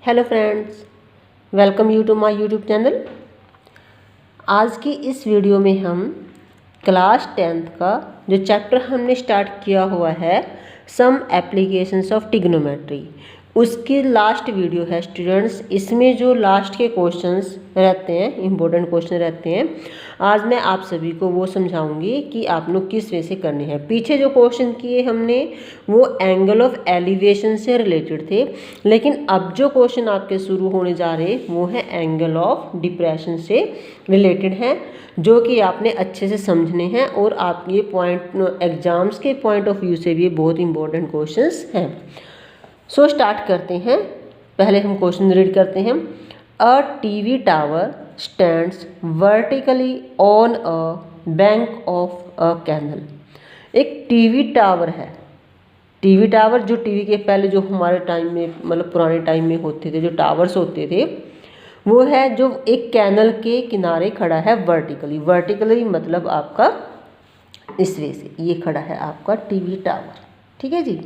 Hello friends, welcome you to my YouTube channel. आज की इस वीडियो में हम क्लास 10th का जो चैप्टर हमने स्टार्ट किया हुआ है सम एप्लीकेशंस ऑफ ट्रिग्नोमेट्री, उसकी लास्ट वीडियो है स्टूडेंट्स। इसमें जो लास्ट के क्वेश्चंस रहते हैं, इंपॉर्टेंट क्वेश्चन रहते हैं, आज मैं आप सभी को वो समझाऊंगी कि आप लोग किस वे से करने हैं। पीछे जो क्वेश्चन किए हमने वो एंगल ऑफ एलिवेशन से रिलेटेड थे, लेकिन अब जो क्वेश्चन आपके शुरू होने जा रहे हैं वो है एंगल ऑफ डिप्रेशन से रिलेटेड हैं, जो कि आपने अच्छे से समझने हैं और आप ये पॉइंट एग्जाम्स के पॉइंट ऑफ व्यू से भी बहुत इंपॉर्टेंट क्वेश्चंस हैं। सो स्टार्ट करते हैं। पहले हम क्वेश्चन रीड करते हैं। A TV tower stands vertically on a bank of a canal. एक टीवी टावर है। टीवी टावर जो टीवी के पहले जो हमारे टाइम में मतलब पुराने टाइम में होते थे, जो टावर्स होते थे, वो है जो एक कैनल के किनारे खड़ा है वर्टिकली। वर्टिकली मतलब आपका इस वे से ये खड़ा है आपका टीवी टावर। ठीक है जी।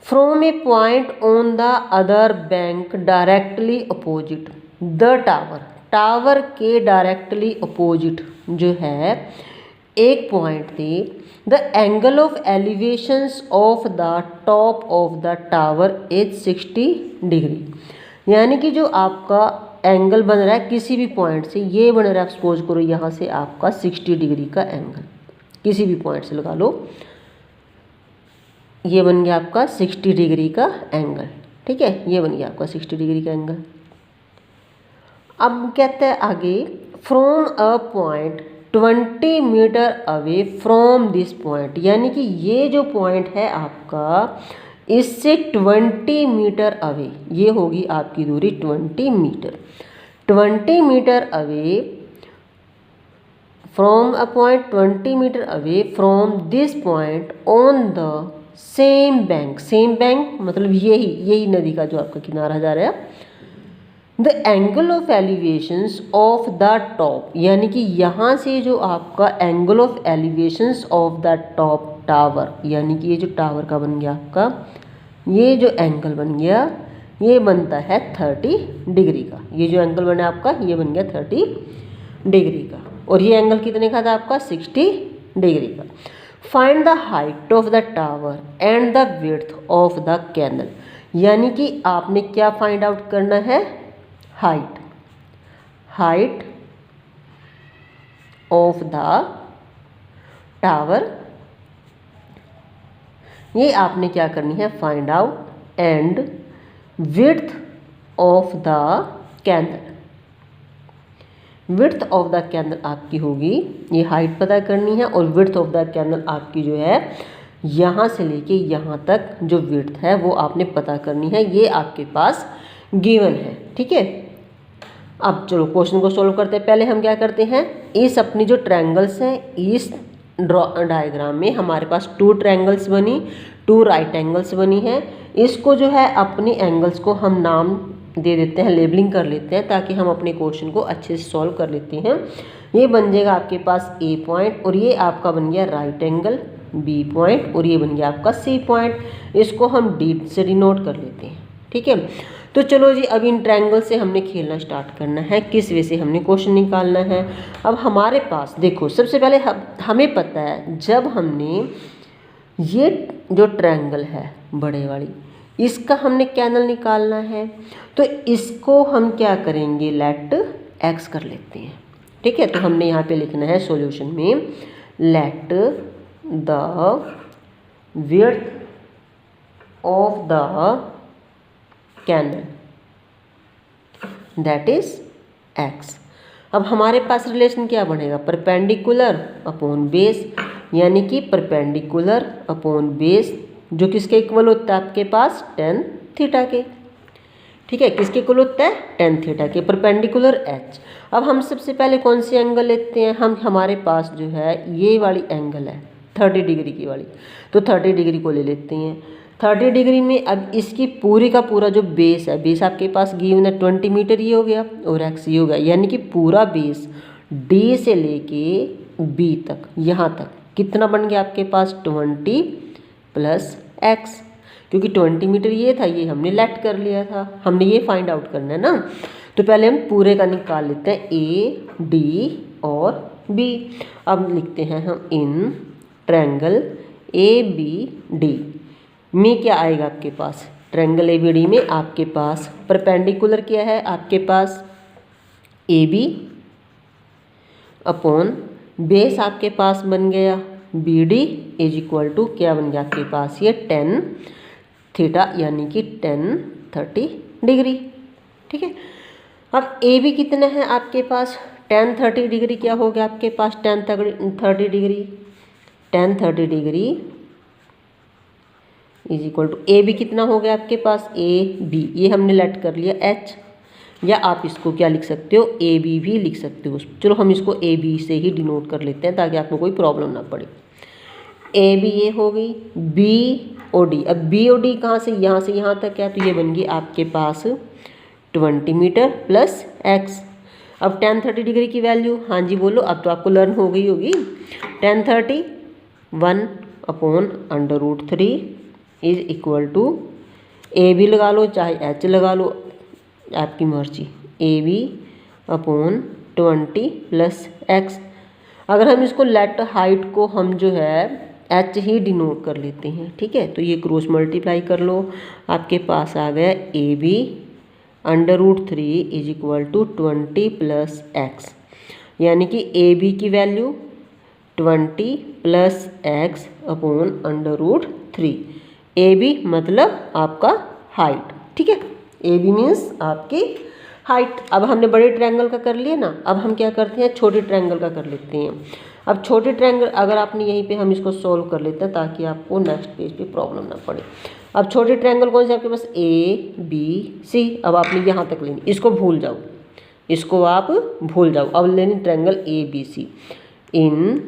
From a point on the other bank directly opposite the tower. Tower के डायरेक्टली अपोजिट जो है एक पॉइंट थे the angle of elevations of the top of the tower is 60 degree. यानी कि जो आपका एंगल बन रहा है किसी भी पॉइंट से, ये बन रहा है, सपोज करो यहाँ से आपका 60 डिग्री का एंगल किसी भी पॉइंट से लगा लो, ये बन गया आपका 60 डिग्री का एंगल। ठीक है, ये बन गया आपका 60 डिग्री का एंगल। अब कहते हैं आगे, from a point 20 metre away from this point. यानी कि ये जो पॉइंट है आपका इससे 20 मीटर अवे, ये होगी आपकी दूरी 20 metre. 20 metre away from a point 20 metre away from this point on the same bank. Same bank मतलब यही नदी का जो आपका किनारा जा रहा है। The angle of elevations of the top, यानी कि यहाँ से जो आपका angle of elevations of the top tower, यानी कि ये जो टावर का बन गया आपका, ये जो एंगल बन गया ये बनता है 30 डिग्री का। ये जो एंगल बना आपका ये बन गया 30 डिग्री का। और ये एंगल कितने का था आपका 60 डिग्री का। Find the height of the tower and the width of the canal. यानी कि आपने क्या फाइंड आउट करना है, हाइट ऑफ द टावर, ये आपने क्या करनी है find out, and width of the canal. Width of the canal आपकी होगी, ये हाइट पता करनी है, और विड्थ ऑफ द कैनल आपकी जो है यहाँ से लेके यहाँ तक जो विड्थ है वो आपने पता करनी है। ये आपके पास गिवन है। ठीक है, अब चलो क्वेश्चन को सॉल्व करते हैं। पहले हम क्या करते हैं, इस अपनी जो ट्रायंगल्स हैं, इस डायग्राम में हमारे पास 2 ट्रायंगल्स बनी, 2 राइट एंगल्स बनी है। इसको जो है अपनी एंगल्स को हम नाम दे देते हैं, लेबलिंग कर लेते हैं, ताकि हम अपने क्वेश्चन को अच्छे से सॉल्व कर लेते हैं। ये बन जाएगा आपके पास ए पॉइंट, और ये आपका बन गया राइट एंगल बी पॉइंट, और ये बन गया आपका सी पॉइंट। इसको हम डी से डिनोट कर लेते हैं। ठीक है, तो चलो जी, अब इन ट्रायंगल से हमने खेलना स्टार्ट करना है, किस वे से हमने क्वेश्चन निकालना है। अब हमारे पास देखो, सबसे पहले हमें पता है जब हमने ये जो ट्रायंगल है बड़े वाली, इसका हमने कैनल निकालना है, तो इसको हम क्या करेंगे, लेट एक्स कर लेते हैं। ठीक है, तो हमने यहाँ पे लिखना है सॉल्यूशन में, let the width of the canal that is x. अब हमारे पास रिलेशन क्या बनेगा, परपेंडिकुलर अपॉन बेस, यानी कि परपेंडिकुलर अपॉन बेस जो किसके इक्वल होता है आपके पास, tan थीटा के। ठीक है, किसके इक्वल होता है, tan थीटा के, परपेंडिकुलर एच। अब हम सबसे पहले कौन सी एंगल लेते हैं, हमारे पास जो है ये वाली एंगल है 30 डिग्री की वाली, तो 30 डिग्री को ले लेते हैं। 30 डिग्री में अब इसकी पूरी का पूरा जो बेस है, बेस आपके पास गिवन है 20 मीटर, ये हो गया, और एक्स ये हो गया, यानी कि पूरा बेस डी से लेके बी तक, यहाँ तक कितना बन गया आपके पास 20 प्लस एक्स। क्योंकि 20 मीटर ये था, ये हमने लेट कर लिया था, हमने ये फाइंड आउट करना है ना। तो पहले हम पूरे का निकाल लेते हैं, ए डी और बी। अब लिखते हैं हम in triangle A B D में क्या आएगा आपके पास, ट्रायंगल ए बी डी में आपके पास परपेंडिकुलर क्या है आपके पास, ए बी अपॉन बेस आपके पास बन गया B D is equal to क्या बन गया आपके पास, ये 10 थीटा यानी कि 10-30 डिग्री। ठीक है, अब ए बी कितना है आपके पास, 10-30 डिग्री क्या हो गया आपके पास, 10-30 degree, 10-30 degree is equal to A B कितना हो गया आपके पास, ए बी ये हमने लेट कर लिया एच, या आप इसको क्या लिख सकते हो, ए बी भी लिख सकते हो। चलो हम इसको ए बी से ही डिनोट कर लेते हैं ताकि आपको कोई प्रॉब्लम ना पड़े। ए बी ये हो गई, बी ओ डी, अब बी ओ डी कहाँ से यहाँ तक है, तो ये बन गई आपके पास 20 मीटर प्लस एक्स। अब 10-30 डिग्री की वैल्यू, हाँ जी बोलो, अब तो आपको लर्न हो गई होगी। 10-30 1/√3 is equal to A B लगा लो चाहे एच लगा लो, आपकी मर्जी, A B upon 20 plus x. अगर हम इसको लेट हाइट को हम जो है एच ही डिनोट कर लेते हैं, ठीक है, तो ये क्रॉस मल्टीप्लाई कर लो, आपके पास आ गया A B √3 is equal to 20 plus x, यानी कि ए बी की value 20 plus x upon √3। A B मतलब आपका हाइट, ठीक है, ए बी मीन्स आपकी हाइट। अब हमने बड़े ट्रायंगल का कर लिया ना, अब हम क्या करते हैं, छोटे ट्रायंगल का कर लेते हैं। अब छोटे ट्रायंगल अगर आपने यहीं पे हम इसको सॉल्व कर लेते हैं ताकि आपको नेक्स्ट पेज पे प्रॉब्लम ना पड़े। अब छोटे ट्रायंगल कौन से आपके पास, ए बी सी। अब आपने यहाँ तक लेनी, इसको भूल जाओ, इसको आप भूल जाओ। अब लेनी triangle A B C, in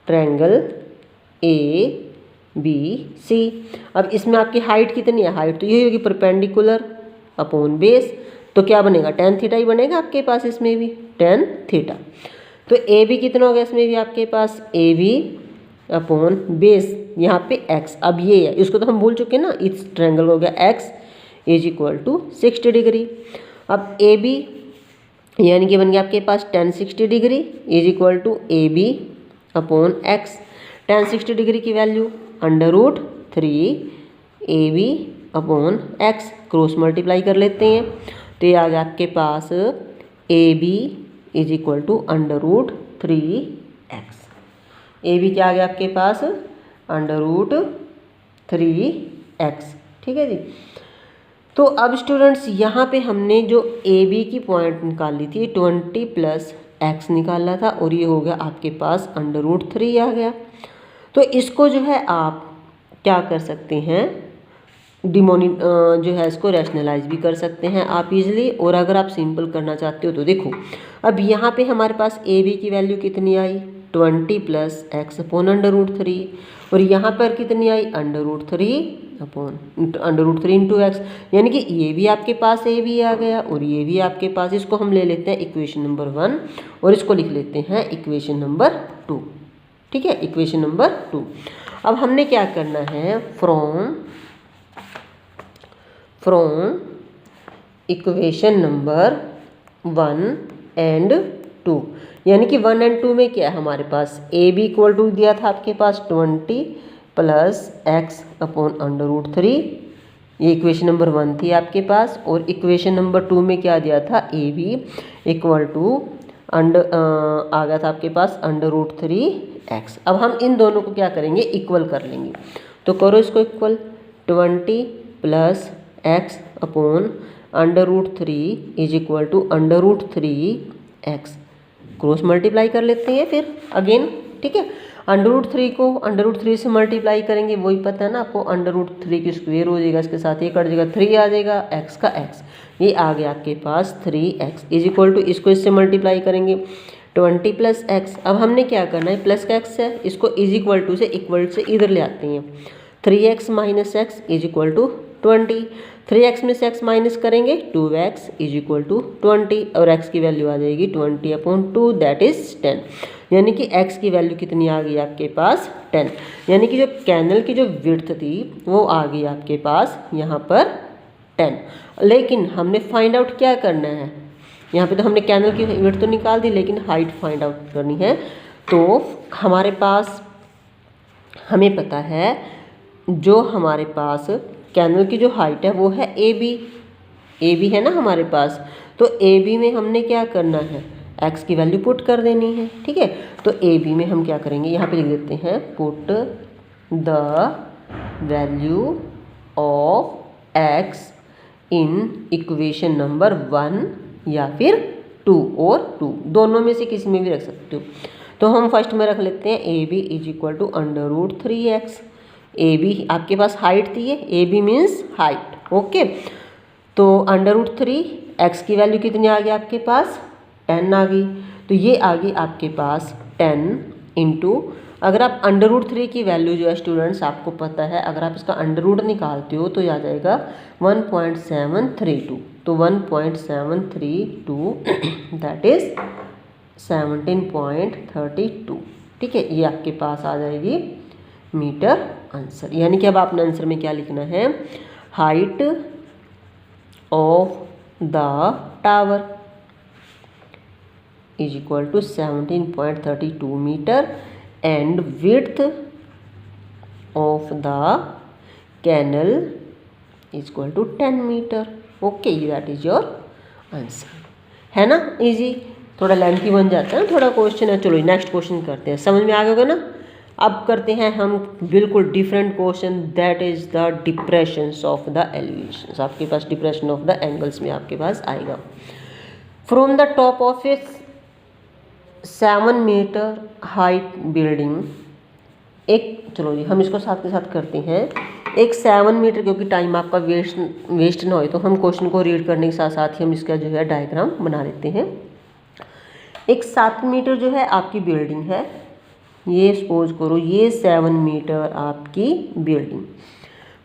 triangle A B C. अब इसमें आपकी हाइट कितनी है, हाइट तो यही होगी परपेंडिकुलर अपॉन बेस, तो क्या बनेगा, 10 थीटा ही बनेगा आपके पास, इसमें भी 10 थीटा। तो ए बी कितना हो गया इसमें भी आपके पास, ए बी अपॉन बेस यहाँ पे एक्स। अब ये है, इसको तो हम भूल चुके ना, इस ट्रायंगल हो गया x is equal to 60 degree. अब ए बी यानी कि बन गया आपके पास 10-60 degree is equal to A B upon x. 10-60 degree की value √3 A B upon x, cross multiply कर लेते हैं, तो ये आ गया आपके पास A B is equal to √3 एक्स। ए बी क्या आ गया आपके पास, √3 एक्स, ठीक है जी। तो अब स्टूडेंट्स यहाँ पे हमने जो ए बी की पॉइंट निकाली थी 20 प्लस एक्स निकाला था, और ये हो गया आपके पास √3 आ गया। तो इसको जो है आप क्या कर सकते हैं, जो है इसको रैशनलाइज भी कर सकते हैं आप इजीली। और अगर आप सिंपल करना चाहते हो तो देखो, अब यहाँ पे हमारे पास ए बी की वैल्यू कितनी आई, 20 प्लस एक्स अपॉन √3, और यहाँ पर कितनी आई, √3 इंटू एक्स, यानी कि ये भी आपके पास ए बी आ गया और ये भी आपके पास। इसको हम ले लेते हैं इक्वेशन नंबर 1 और इसको लिख लेते हैं इक्वेशन नंबर 2, ठीक है, इक्वेशन नंबर 2। अब हमने क्या करना है, फ्रॉम इक्वेशन नंबर 1 एंड 2, यानी कि 1 एंड 2 में क्या है हमारे पास, ए बी इक्वल टू दिया था आपके पास 20 प्लस एक्स अपॉन √3, ये इक्वेशन नंबर 1 थी आपके पास। और इक्वेशन नंबर 2 में क्या दिया था, ए बी इक्वल टू आ गया था आपके पास √3 एक्स। अब हम इन दोनों को क्या करेंगे, इक्वल कर लेंगे, तो करो इसको equal, 20 plus x upon √3 is equal to √3 x, cross multiply कर लेते हैं फिर अगेन, ठीक है। √3 को √3 से मल्टीप्लाई करेंगे, वही पता है ना आपको, √3 की स्क्वायर हो जाएगा, इसके साथ ये कट जाएगा, 3 आ जाएगा, एक्स का एक्स, ये आ गया आपके पास 3x इज इक्वल टू, इसको इससे मल्टीप्लाई करेंगे 20 प्लस एक्स। अब हमने क्या करना है, प्लस का एक्स है, इसको इज इक्वल टू से इक्वल से इधर ले आते हैं, 3x minus x is equal to 20। 3x में से x माइनस करेंगे 2x इज इक्वल टू 20 और x की वैल्यू आ जाएगी 20/2 दैट इज 10। यानी कि x की वैल्यू कितनी आ गई आपके पास 10। यानी कि जो कैनल की जो विड्थ थी वो आ गई आपके पास यहाँ पर 10। लेकिन हमने फाइंड आउट क्या करना है, यहाँ पे तो हमने कैनल की विड्थ तो निकाल दी लेकिन हाइट फाइंड आउट करनी है। तो हमारे पास हमें पता है जो हमारे पास कैनल की जो हाइट है वो है ए बी है ना हमारे पास। तो ए बी में हमने क्या करना है, x की वैल्यू पुट कर देनी है। ठीक है, तो ए बी में हम क्या करेंगे, यहाँ पे लिख देते हैं put the value of x in equation number 1 या फिर 2 और 2 दोनों में से किसी में भी रख सकते हो। तो हम फर्स्ट में रख लेते हैं A B is equal to √3x। A B आपके पास हाइट थी, A B means height. Okay, तो √3 x की वैल्यू कितनी आ गई आपके पास 10 आ गई। तो ये आ गई आपके पास 10 इंटू, अगर आप √3 की वैल्यू जो है स्टूडेंट्स आपको पता है, अगर आप इसका √ निकालते हो तो ये आ जाएगा 1.732। तो 1.732 दैट इज 17.32। ठीक है, ये आपके पास आ जाएगी मीटर आंसर। यानी कि अब आपने आंसर में क्या लिखना है, height of the tower is equal to 17.32 metre and width of the canal is equal to 10 metre. Okay, that is your answer। है ना इजी, थोड़ा लेंथी बन जाता है, थोड़ा क्वेश्चन है। चलो नेक्स्ट क्वेश्चन करते हैं, समझ में आ गया होगा ना। अब करते हैं हम बिल्कुल different question, that is the depressions of the elevations. आपके पास डिप्रेशन ऑफ द एंगल्स में आपके पास आएगा। From the top of a 7 metre height building, एक, चलो जी हम इसको साथ के साथ करते हैं। एक 7 मीटर, क्योंकि टाइम आपका वेस्ट ना हो तो हम क्वेश्चन को रीड करने के साथ साथ ही हम इसका जो है डायग्राम बना लेते हैं। एक 7 मीटर जो है आपकी बिल्डिंग है, ये सपोज करो ये 7 मीटर आपकी building.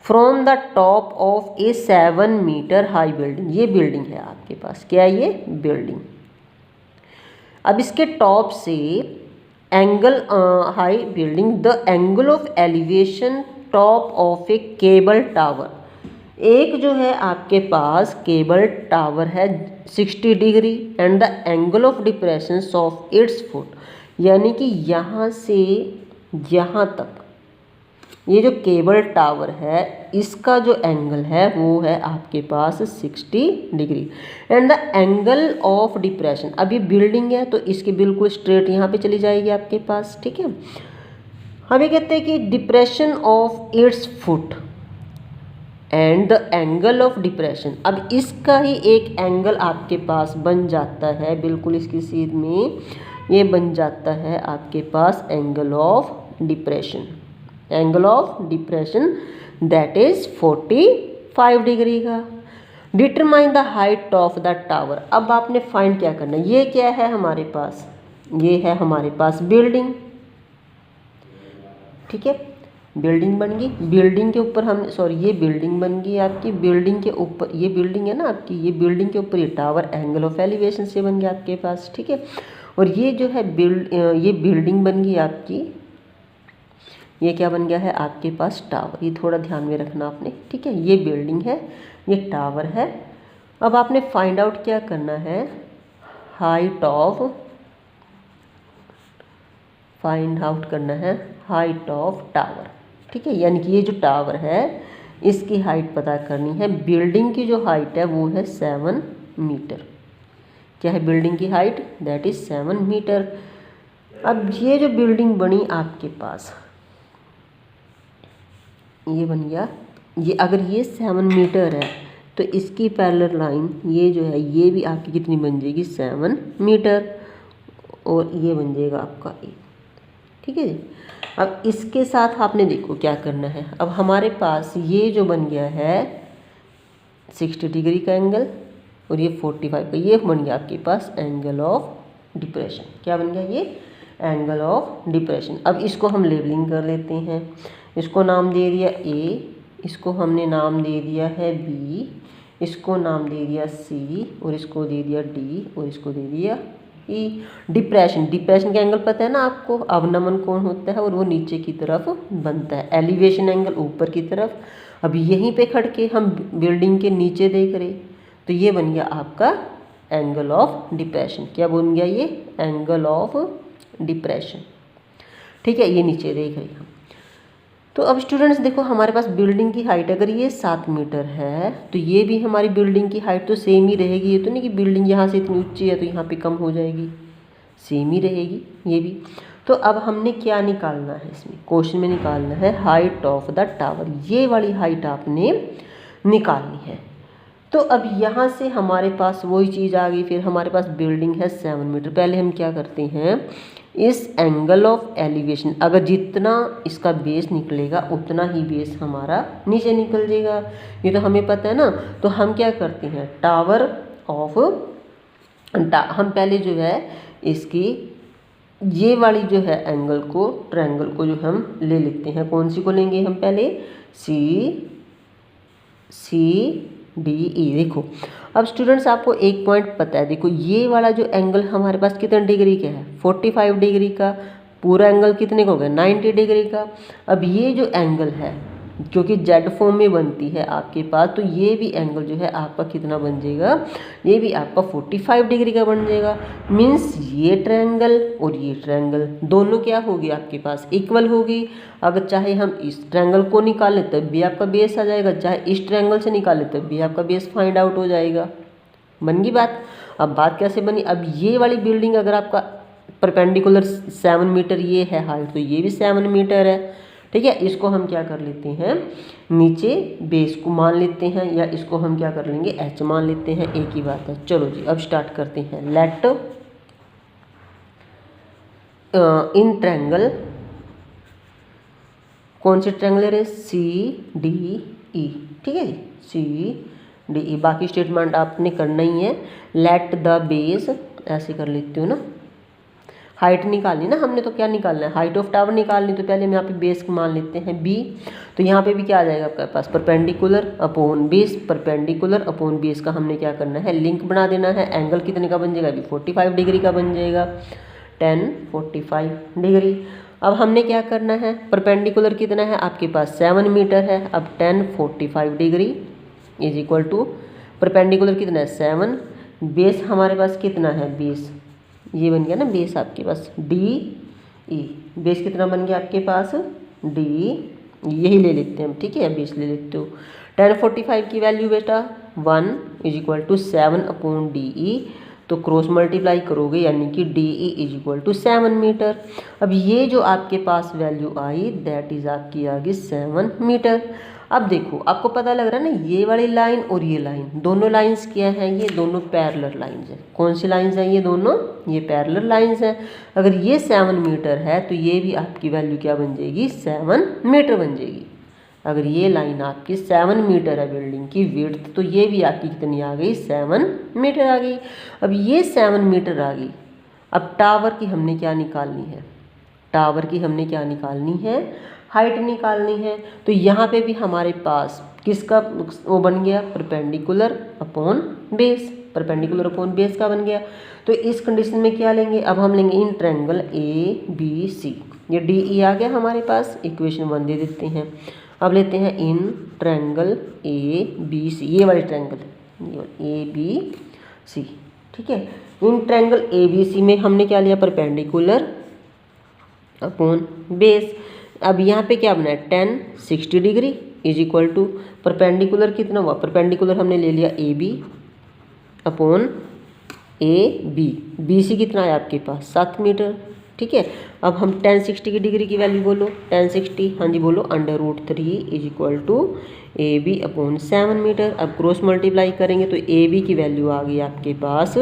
From the top of a 7 metre high building, ये बिल्डिंग है आपके पास, क्या है ये बिल्डिंग। अब इसके टॉप से angle high building, the angle of elevation top of A cable tower, एक जो है आपके पास केबल टावर है 60 degree and the angle of depression of its foot, यानी कि यहाँ से यहाँ तक ये जो केबल टावर है इसका जो एंगल है वो है आपके पास 60 degree and the angle of depression. अब ये बिल्डिंग है तो इसके बिल्कुल स्ट्रेट यहाँ पे चली जाएगी आपके पास। ठीक है, हम ये कहते हैं कि depression of its foot and the angle of depression. अब इसका ही एक एंगल आपके पास बन जाता है, बिल्कुल इसकी सीध में ये बन जाता है आपके पास angle of depression. Angle of depression that is 45 degree का। Determine the height of the tower, अब आपने फाइंड क्या करना है, ये क्या है हमारे पास, ये है हमारे पास बिल्डिंग। ठीक है, बिल्डिंग बन गई, बिल्डिंग के ऊपर हम ये बिल्डिंग बन गई आपकी, बिल्डिंग के ऊपर ये बिल्डिंग है ना आपकी, ये बिल्डिंग के ऊपर ये टावर एंगल ऑफ एलिवेशन से बन गया आपके पास। ठीक है, और ये जो है ये बिल्डिंग बन गई आपकी, ये क्या बन गया है आपके पास टावर। ये थोड़ा ध्यान में रखना आपने। ठीक है, ये बिल्डिंग है, ये टावर है। अब आपने फाइंड आउट क्या करना है, हाइट ऑफ, फाइंड आउट करना है हाइट ऑफ टावर। ठीक है, यानी कि ये जो टावर है इसकी हाइट पता करनी है। बिल्डिंग की जो हाइट है वो है 7 मीटर। क्या है बिल्डिंग की हाइट, दैट इज 7 मीटर। अब ये जो बिल्डिंग बनी आपके पास, ये बन गया, ये अगर ये 7 मीटर है तो इसकी पैरेलल लाइन ये जो है ये भी आपकी कितनी बन जाएगी 7 मीटर, और ये बन जाएगा आपका 1। ठीक है जी, अब इसके साथ आपने देखो क्या करना है। अब हमारे पास ये जो बन गया है 60 डिग्री का एंगल और ये 45 का, ये बन गया आपके पास एंगल ऑफ डिप्रेशन। क्या बन गया ये एंगल ऑफ डिप्रेशन। अब इसको हम लेबलिंग कर लेते हैं, इसको नाम दे दिया ए, इसको हमने नाम दे दिया है बी, इसको नाम दे दिया सी, और इसको दे दिया डी, और इसको दे दिया ई। डिप्रेशन, डिप्रेशन का एंगल पता है ना आपको, अवनमन कोण होता है और वो नीचे की तरफ बनता है। एलिवेशन एंगल ऊपर की तरफ। अब यहीं पे खड़ के हम बिल्डिंग के नीचे देख रहे, तो ये बन गया आपका एंगल ऑफ डिप्रेशन। क्या बन गया ये? Angle of depression. ठीक है, ये नीचे देख रहे हम। तो अब स्टूडेंट्स देखो, हमारे पास बिल्डिंग की हाइट अगर ये 7 मीटर है, तो ये भी हमारी बिल्डिंग की हाइट तो सेम ही रहेगी। ये तो नहीं कि बिल्डिंग यहाँ से इतनी ऊंची है तो यहाँ पे कम हो जाएगी, सेम ही रहेगी ये भी। तो अब हमने क्या निकालना है इसमें, क्वेश्चन में निकालना है हाइट ऑफ द टावर। ये वाली हाइट आपने निकालनी है। तो अब यहाँ से हमारे पास वही चीज़ आ गई। फिर हमारे पास बिल्डिंग है 7 मीटर। पहले हम क्या करते हैं, इस एंगल ऑफ एलिवेशन, अगर जितना इसका बेस निकलेगा उतना ही बेस हमारा नीचे निकल जाएगा, ये तो हमें पता है ना। तो हम क्या करते हैं, टावर ऑफ हम पहले जो है इसकी ये वाली जो है एंगल को, ट्रायंगल को जो हम ले लेते हैं। कौन सी को लेंगे हम पहले, सी डी ई। देखो अब स्टूडेंट्स आपको एक पॉइंट पता है, देखो ये वाला जो एंगल हमारे पास कितने डिग्री का है, 45 डिग्री का। पूरा एंगल कितने का हो गया, 90 डिग्री का। अब ये जो एंगल है, क्योंकि जेड फॉर्म में बनती है आपके पास, तो ये भी एंगल जो है आपका कितना बन जाएगा, ये भी आपका 45 डिग्री का बन जाएगा। मीन्स ये ट्रायंगल और ये ट्रायंगल दोनों क्या होगी आपके पास, इक्वल होगी। अगर चाहे हम इस ट्रायंगल को निकालें तब भी आपका बेस आ जाएगा, चाहे इस ट्रायंगल से निकालें तब भी आपका बेस फाइंड आउट हो जाएगा। बन गई बात। अब बात कैसे बनी, अब ये वाली बिल्डिंग अगर आपका परपेंडिकुलर 7 मीटर ये है हाइट, तो ये भी 7 मीटर है। ठीक है, इसको हम क्या कर लेते हैं, नीचे बेस को मान लेते हैं, या इसको हम क्या कर लेंगे, एच मान लेते हैं, एक ही बात है। चलो जी अब स्टार्ट करते हैं। लेट इन ट्रायंगल, कौन से ट्रायंगल है, सी डी ई। ठीक है जी, सी डी ई। बाकी स्टेटमेंट आपने करना ही है। लेट द बेस, ऐसे कर लेते हो ना, हाइट निकालनी ना हमने, तो क्या निकालना है, हाइट ऑफ टावर निकालनी। तो पहले हम यहाँ पे बेस मान लेते हैं बी। तो यहाँ पे भी क्या आ जाएगा आपके पास, perpendicular upon base. Perpendicular upon base का हमने क्या करना है, लिंक बना देना है। एंगल कितने का बन जाएगा, अभी 45 डिग्री का बन जाएगा, 10 45 डिग्री। अब हमने क्या करना है, परपेंडिकुलर कितना है आपके पास, 7 मीटर है। अब 10 45 degree is equal to perpendicular कितना है, 7। बेस हमारे पास कितना है, बेस ये बन गया ना बेस आपके पास, डी ई। बेस कितना बन गया आपके पास, डी, यही ले लेते हैं हम। ठीक है, बेस ले लेते हो। 10 45 की वैल्यू बेटा 1 is equal to 7 upon D E. तो क्रॉस मल्टीप्लाई करोगे यानी कि D E is equal to 7 metre. अब ये जो आपके पास वैल्यू आई दैट इज आपकी आ गई 7 मीटर। अब देखो आपको पता लग रहा है ना, ये वाली लाइन और ये लाइन, दोनों लाइंस क्या हैं, ये दोनों पैरेलल लाइंस हैं। कौन सी लाइंस हैं ये दोनों, ये पैरेलल लाइंस हैं। अगर ये 7 मीटर है तो ये भी आपकी वैल्यू क्या बन जाएगी, 7 मीटर बन जाएगी। अगर ये लाइन आपकी 7 मीटर है बिल्डिंग की विड्थ, तो ये भी आपकी कितनी आ गई, 7 मीटर आ गई। अब ये 7 मीटर आ गई। अब टावर की हमने क्या निकालनी है, टावर की हमने क्या निकालनी है, हाइट निकालनी है। तो यहाँ पे भी हमारे पास किसका वो बन गया, perpendicular upon base. Perpendicular upon base का बन गया। तो इस कंडीशन में क्या लेंगे, अब हम लेंगे इन ट्रायंगल ए बी सी। ये डी ई आ गया हमारे पास, इक्वेशन 1 दे देते हैं। अब लेते हैं इन ट्रायंगल ए बी सी, ये वाले ट्रायंगल ए बी सी। ठीक है, इन ट्रायंगल ए बी सी में हमने क्या लिया, परपेंडिकुलर अपॉन बेस। अब यहाँ पे क्या बना है, 10 60 degree is equal to perpendicular कितना हुआ, परपेंडिकुलर हमने ले लिया A B upon A B. B C कितना है आपके पास, 7 मीटर। ठीक है, अब हम 10 60 की डिग्री की वैल्यू बोलो, 10 60, हाँ जी बोलो, √3 is equal to A B upon 7 metre. अब क्रॉस मल्टीप्लाई करेंगे तो ए बी की वैल्यू आ गई आपके पास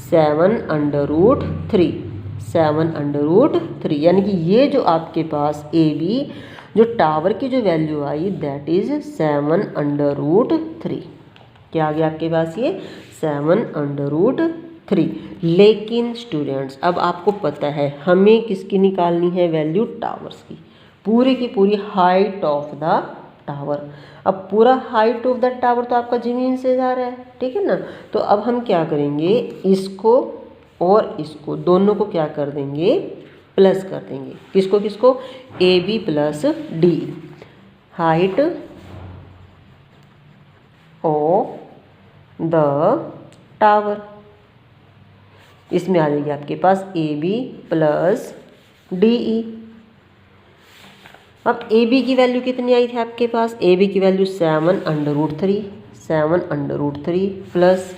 7√3, 7√3। यानी कि ये जो आपके पास ए बी जो टावर की जो वैल्यू आई दैट इज 7√3। क्या आ गया आपके पास, ये 7√3। लेकिन स्टूडेंट्स अब आपको पता है हमें किसकी निकालनी है वैल्यू, टावर्स की, पूरी की पूरी हाइट ऑफ द टावर। अब पूरा हाइट ऑफ द टावर तो आपका ज़मीन से जा रहा है, ठीक है ना। तो अब हम क्या करेंगे, इसको और इसको दोनों को क्या कर देंगे, प्लस कर देंगे। किसको किसको, A B plus D, height of the tower. इसमें आ जाएगी आपके पास A B plus D E. अब ए बी की वैल्यू कितनी आई थी आपके पास, ए बी की वैल्यू 7√3, 7√3 प्लस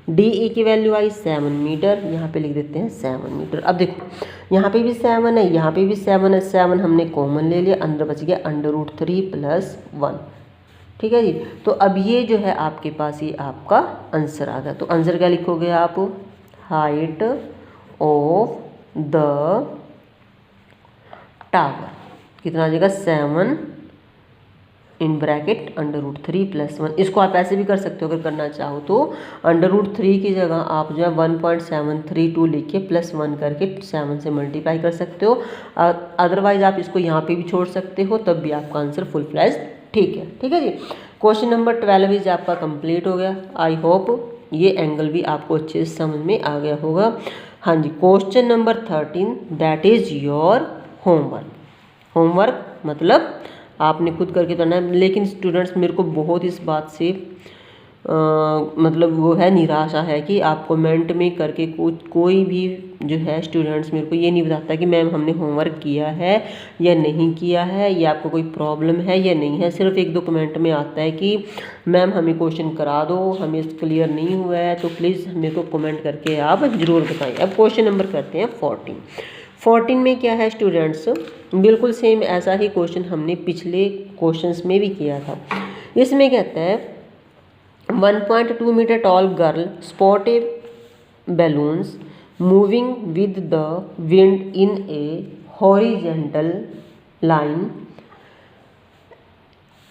डी ई की वैल्यू आई 7 मीटर, यहाँ पे लिख देते हैं 7 मीटर। अब देखो यहाँ पे भी 7 है, यहाँ पे भी 7 है, 7 हमने कॉमन ले लिया, अंदर बच गया √3 प्लस 1, ठीक है जी। तो अब ये जो है आपके पास ये आपका आंसर आ गया। तो आंसर क्या लिखोगे आप, हाइट ऑफ द टावर कितना आ जाएगा, 7 इन ब्रैकेट √3 प्लस 1। इसको आप ऐसे भी कर सकते हो अगर करना चाहो तो, √3 की जगह आप जो है 1.732 लिख के प्लस 1 करके 7 से मल्टीप्लाई कर सकते हो। अदरवाइज आप इसको यहाँ पे भी छोड़ सकते हो, तब भी आपका आंसर फुल फ्लैश ठीक है जी। क्वेश्चन नंबर 12 इज आपका कंप्लीट हो गया। आई होप ये एंगल भी आपको अच्छे से समझ में आ गया होगा। हाँ जी, question number 13 that is your homework. Homework मतलब आपने खुद करके करना है। लेकिन स्टूडेंट्स मेरे को बहुत इस बात से मतलब वो है, निराशा है कि आप कमेंट में करके कोई भी जो है स्टूडेंट्स मेरे को ये नहीं बताता कि मैम हमने होमवर्क किया है या नहीं किया है, या आपको कोई प्रॉब्लम है या नहीं है। सिर्फ 1-2 कमेंट में आता है कि मैम हमें क्वेश्चन करा दो, हमें क्लियर नहीं हुआ है, तो प्लीज़ मेरे को कमेंट करके आप ज़रूर बताएं। अब क्वेश्चन नंबर करते हैं 14 में क्या है स्टूडेंट्स, बिल्कुल सेम ऐसा ही क्वेश्चन हमने पिछले क्वेश्चंस में भी किया था। इसमें कहता है 1.2 metre tall girl spotted balloons moving with the wind in a horizontal line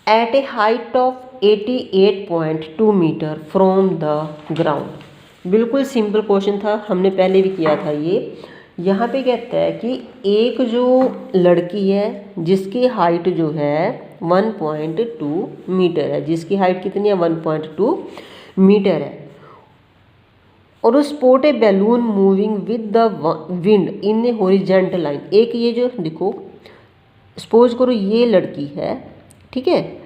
at a height of 88.2 metre from the ground. बिल्कुल सिंपल क्वेश्चन था, हमने पहले भी किया था ये। यहाँ पे कहता है कि एक जो लड़की है जिसकी हाइट जो है 1.2 मीटर है, जिसकी हाइट कितनी है 1.2 मीटर है, और उस spot A balloon moving with the wind in a horizontal line. एक ये जो देखो, सपोज करो ये लड़की है, ठीक है,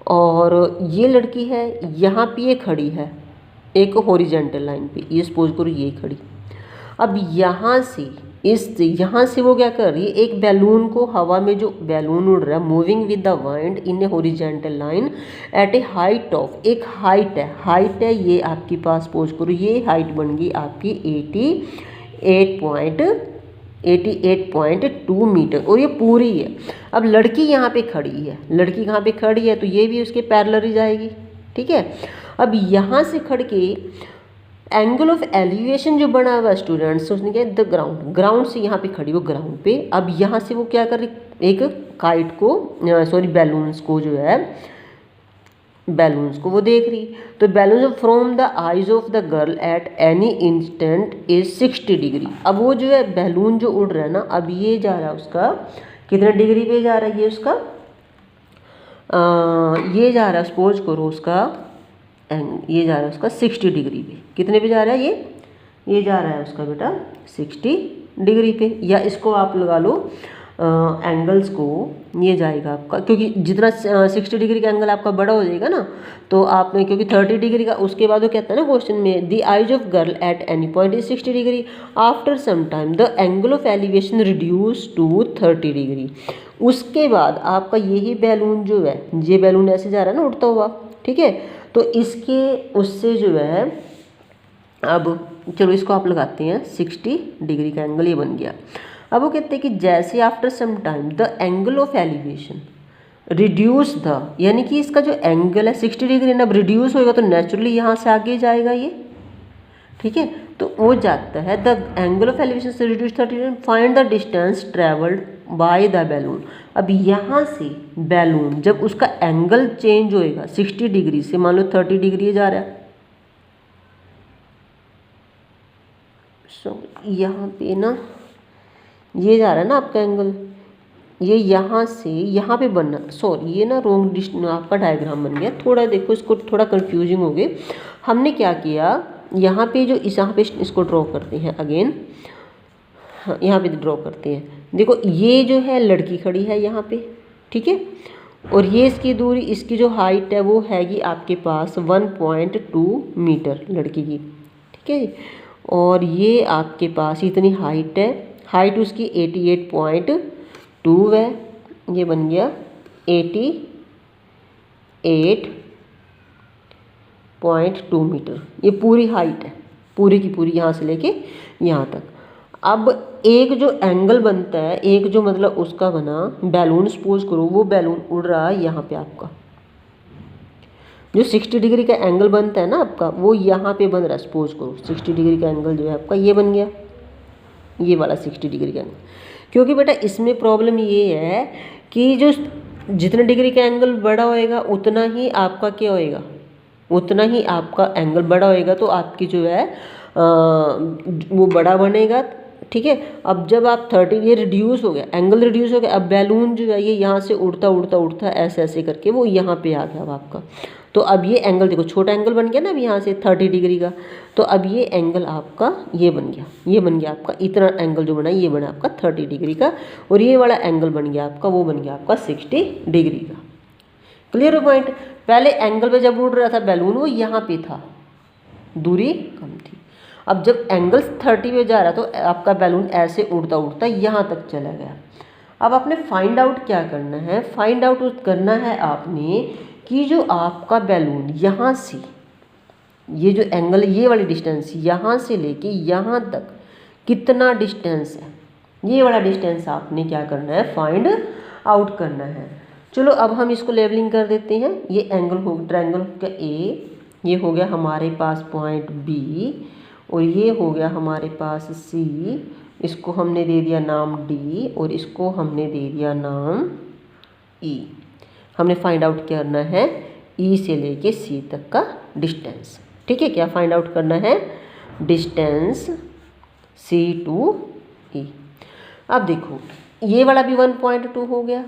और ये लड़की है यहाँ पे ये खड़ी है एक हॉरिजेंटल लाइन पे, ये सपोज करो ये खड़ी। अब यहाँ से वो क्या कर रही है, एक बैलून को हवा में, जो बैलून उड़ रहा है moving with the wind in a horizontal line at a height of, एक हाइट है ये आपके पास, सपोज करो ये हाइट बन गई आपकी 88.2 मीटर, और ये पूरी है। अब लड़की यहाँ पे खड़ी है, लड़की कहाँ पे खड़ी है, तो ये भी उसके पैरेलल ही जाएगी, ठीक है। अब यहाँ से खड़ के एंगल ऑफ एलिवेशन जो बना हुआ स्टूडेंट्स, उसने क्या द ग्राउंड से यहाँ पे खड़ी वो ग्राउंड पे। अब यहाँ से वो क्या कर रही, एक काइट को बैलून्स को जो है, बैलून्स को वो देख रही। तो balloons from the eyes of the girl at any instant is 60 degree. अब वो जो है बैलून जो उड़ रहा है ना, अब ये जा रहा है उसका कितने डिग्री पे जा रहा है, ये उसका ये जा रहा है, सपोज करो उसका ये जा रहा है उसका 60 डिग्री पे। कितने पे जा रहा है ये जा रहा है उसका बेटा 60 डिग्री पे। या इसको आप लगा लो एंगल्स को, ये जाएगा आपका, क्योंकि जितना 60 डिग्री का एंगल आपका बड़ा हो जाएगा ना, तो आप क्योंकि 30 डिग्री का, उसके बाद वो कहता है ना क्वेश्चन में, the eyes of girl at any point is 60 degree, after some time the angle of elevation reduce to 30 degree. उसके बाद आपका यही बैलून जो है, ये बैलून ऐसे जा रहा है ना उड़ता हुआ, ठीक है, तो इसके उससे जो है, अब चलो इसको आप लगाते हैं 60 डिग्री का एंगल, ये बन गया। अब वो कहते हैं कि जैसे after some time the angle of elevation reduce the, यानी कि इसका जो एंगल है 60 डिग्री ना, अब रिड्यूस होएगा तो नेचुरली यहाँ से आगे जाएगा ये, ठीक है। तो वो जाता है द एंगल ऑफ एलिवेशन से reduce 30, find the distance travelled by the balloon. अब यहाँ से बैलून जब उसका एंगल चेंज होएगा 60 डिग्री से, मान लो 30 डिग्री जा रहा है, यहाँ पे ना ये जा रहा है ना आपका एंगल, ये यहाँ से यहाँ पे बनना, सॉरी ये ना रॉन्ग आपका डायग्राम बन गया थोड़ा, देखो इसको थोड़ा कंफ्यूजिंग हो गई। हमने क्या किया, यहाँ पे जो यहाँ पे इसको ड्रॉ करते हैं अगेन, हाँ यहाँ पे ड्रॉ करते हैं। देखो ये जो है लड़की खड़ी है यहाँ पे, ठीक है, और ये इसकी दूरी, इसकी जो हाइट है वो हैगी आपके पास 1.2 मीटर लड़की की, ठीक है। और ये आपके पास इतनी हाइट है, हाइट उसकी 88.2 है, ये बन गया 88.2 मीटर, ये पूरी हाइट है, पूरी की पूरी यहाँ से लेके यहाँ तक। अब एक जो एंगल बनता है, एक जो मतलब उसका बना बैलून, सपोज करो वो बैलून उड़ रहा है यहाँ पे, आपका जो 60 डिग्री का एंगल बनता है ना आपका, वो यहाँ पे बन रहा है। सपोज करो 60 डिग्री का एंगल जो है आपका ये बन गया, ये वाला 60 डिग्री का एंगल। क्योंकि बेटा इसमें प्रॉब्लम ये है कि जो जितने डिग्री का एंगल बड़ा होएगा उतना ही आपका क्या होएगा, उतना ही आपका एंगल बड़ा होएगा, तो आपकी जो है वो बड़ा बनेगा, ठीक है। अब जब आप 30, ये रिड्यूस हो गया, एंगल रिड्यूस हो गया, अब बैलून जो है ये यहाँ से उड़ता उड़ता उड़ता ऐसे ऐसे करके वो यहाँ पे आ गया अब आपका। तो अब ये एंगल देखो, छोटा एंगल बन गया ना अब यहाँ से 30 डिग्री का, तो अब ये एंगल आपका ये बन गया, ये बन गया आपका, इतना एंगल जो बना ये बना आपका 30 डिग्री का, और ये वाला एंगल बन गया आपका, वो बन गया आपका 60 डिग्री का। क्लियर हो पॉइंट। पहले एंगल पे जब उड़ रहा था बैलून वो यहाँ पे था, दूरी कम थी। अब जब एंगल 30 पे जा रहा तो आपका बैलून ऐसे उड़ता उड़ता यहाँ तक चला गया। अब आपने फाइंड आउट क्या करना है, फाइंड आउट करना है आपने कि जो आपका बैलून यहाँ से, ये जो एंगल, ये वाली डिस्टेंस यहाँ से लेके यहाँ तक कितना डिस्टेंस है, ये वाला डिस्टेंस आपने क्या करना है, फाइंड आउट करना है। चलो अब हम इसको लेवलिंग कर देते हैं। ये एंगल हो ट्रायंगल का ए, ये हो गया हमारे पास पॉइंट बी, और ये हो गया हमारे पास सी, इसको हमने दे दिया नाम डी, और इसको हमने दे दिया नाम ई। हमने फाइंड आउट करना है ई से लेके सी तक का डिस्टेंस, ठीक है। क्या फाइंड आउट करना है, डिस्टेंस सी टू ई। अब देखो ये वाला भी 1.2 हो गया।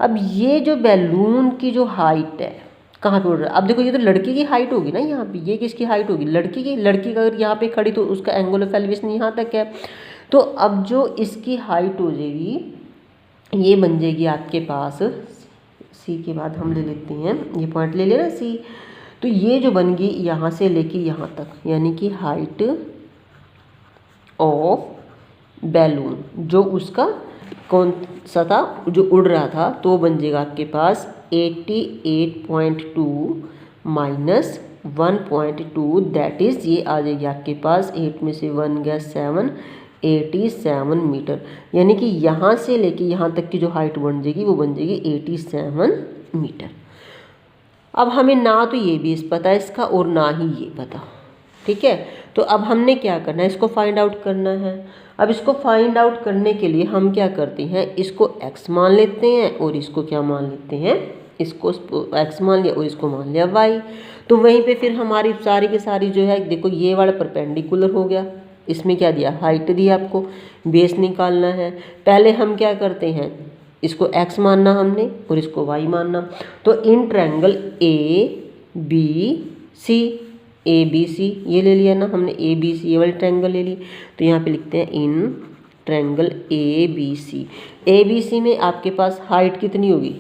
अब ये जो बैलून की जो हाइट है कहाँ पे उड़ रहा है, अब देखो ये तो लड़की की हाइट होगी ना यहाँ पे, ये किसकी हाइट होगी, लड़की की। लड़की का अगर यहाँ पे खड़ी तो उसका एंगल ऑफ एलिवेशन यहाँ तक है, तो अब जो इसकी हाइट हो जाएगी ये बन जाएगी आपके पास, सी के बाद हम ले लेते हैं, ये पॉइंट ले लेना सी, तो ये जो बन गई यहाँ से लेके यहाँ तक, यानी कि हाइट ऑफ बैलून, जो उसका कौन सा था जो उड़ रहा था, तो बन जाएगा आपके पास 88.2 माइनस 1.2, दैट इज़ ये आ जाएगी आपके पास 8 में से 1 गया 7, 87 मीटर। यानी कि यहाँ से लेके यहाँ तक की जो हाइट बन जाएगी वो बन जाएगी 87 मीटर। अब हमें ना तो ये बेस पता है इसका और ना ही ये पता, ठीक है। तो अब हमने क्या करना है, इसको फाइंड आउट करना है। अब इसको फाइंड आउट करने के लिए हम क्या करते हैं, इसको x मान लेते हैं और इसको क्या मान लेते हैं, इसको x मान लिया और इसको मान लिया y। तो वहीं पे फिर हमारी सारी की सारी जो है, देखो ये वाला परपेंडिकुलर हो गया, इसमें क्या दिया, हाइट दी, आपको बेस निकालना है। पहले हम क्या करते हैं, इसको x मानना हमने और इसको y मानना। तो इन ट्रायंगल ABC, ABC ये ले लिया ना हमने, ABC ये वाली ट्रायंगल ले ली, तो यहाँ पे लिखते हैं इन ट्रायंगल ABC। ABC में आपके पास हाइट कितनी होगी,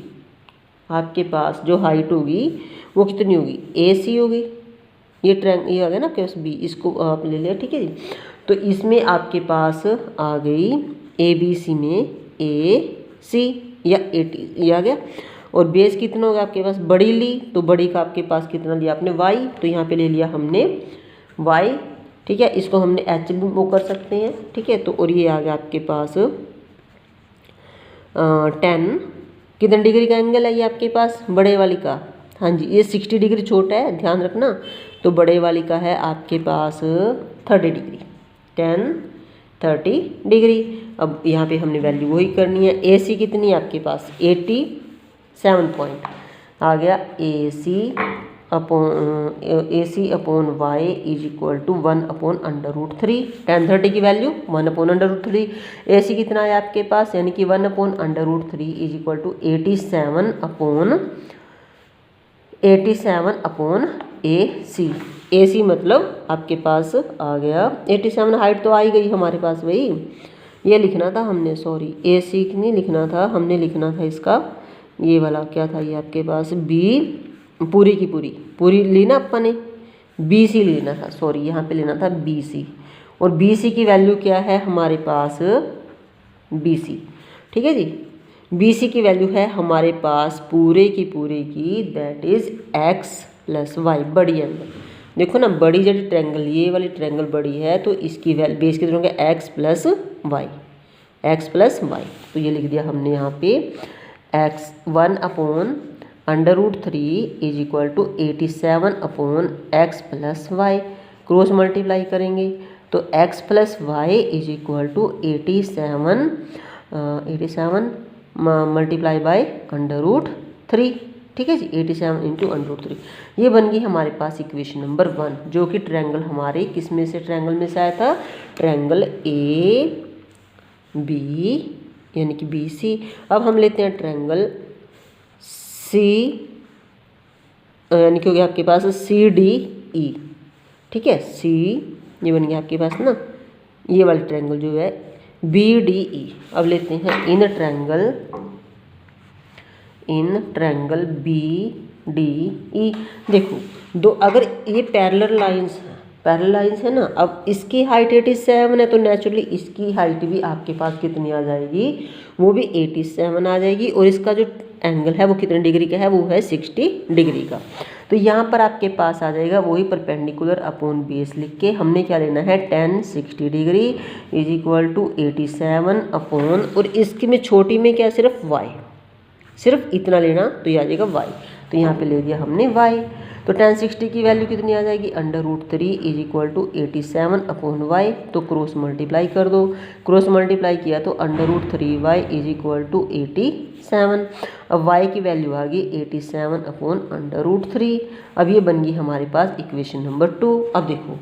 आपके पास जो हाइट होगी वो कितनी होगी, AC होगी। ये ये आ गया ना आपके पास B, इसको आप ले लिया, ठीक है जी। तो इसमें आपके पास आ गई ABC में AC या 80 ये आ गया, और बेस कितना होगा आपके पास, बड़ी ली तो बड़ी का आपके पास कितना लिया आपने y, तो यहाँ पे ले लिया हमने y, ठीक है। इसको हमने h भी वो कर सकते हैं, ठीक है। तो और ये आ गया आपके पास 10 कितने डिग्री का एंगल है ये आपके पास, बड़े वाली का, हाँ जी ये 60 डिग्री छोटा है ध्यान रखना, तो बड़े वाली का है आपके पास 30 डिग्री, 30 डिग्री। अब यहाँ पे हमने वैल्यू वही करनी है। AC कितनी है आपके पास, 87 पॉइंट आ गया AC AC/y is equal to 1/√3। tan 30 की वैल्यू 1/√3। AC कितना है आपके पास, यानी कि 1/√3 is equal to 87/AC। AC मतलब आपके पास आ गया 87। हाइट तो आ ही गई हमारे पास भाई, ये लिखना था हमने, सॉरी AC नहीं लिखना था, हमने लिखना था इसका ये वाला क्या था, ये आपके पास B पूरी की पूरी लेना अपन ने, BC लेना था, सॉरी यहाँ पे लेना था BC, और BC की वैल्यू क्या है हमारे पास BC, ठीक है जी। BC की वैल्यू है हमारे पास पूरे की दैट इज x + y, बड़ी एंगल देखो ना, बड़ी जब ट्रायंगल, ये वाली ट्रायंगल बड़ी है तो इसकी बेस कितना होगा x + y, तो ये लिख दिया हमने यहाँ पे x 1/√3 is equal to 87/x + y। Cross multiply करेंगे तो x + y is equal to 87 multiply by √3, ठीक है जी, 87 × √3। ये बन गई हमारे पास इक्वेशन नंबर 1, जो कि ट्रायंगल हमारे किस में से, ट्रायंगल में से आया था, ट्रायंगल AB यानी कि BC। अब हम लेते हैं ट्रायंगल C यानी कि हो गया आपके पास CDE, ठीक है, C ये बन गया आपके पास ना, ये वाला ट्रायंगल जो है BDE। अब लेते हैं इन ट्रायंगल BDE। देखो दो, अगर ये पैरेलल लाइंस है ना, अब इसकी हाइट 87 है तो नेचुरली इसकी हाइट भी आपके पास कितनी आ जाएगी, वो भी 87 आ जाएगी, और इसका जो एंगल है वो कितने डिग्री का है, वो है 60 डिग्री का। तो यहाँ पर आपके पास आ जाएगा वही परपेंडिकुलर अपॉन बेस लिख के हमने क्या लेना है, tan 60 degree is equal to 87 upon, और इसकी में छोटी में क्या, सिर्फ y, सिर्फ इतना लेना तो ये आ जाएगा y, तो यहाँ पे ले दिया हमने y। तो tan 60 की वैल्यू कितनी आ जाएगी, √3 इज इक्वल टू 87/y। तो क्रॉस मल्टीप्लाई कर दो, क्रॉस मल्टीप्लाई किया तो √3y इज इक्वल टू 87। अब y की वैल्यू आ गई 87/√3। अब ये बन गई हमारे पास इक्वेशन नंबर 2। अब देखो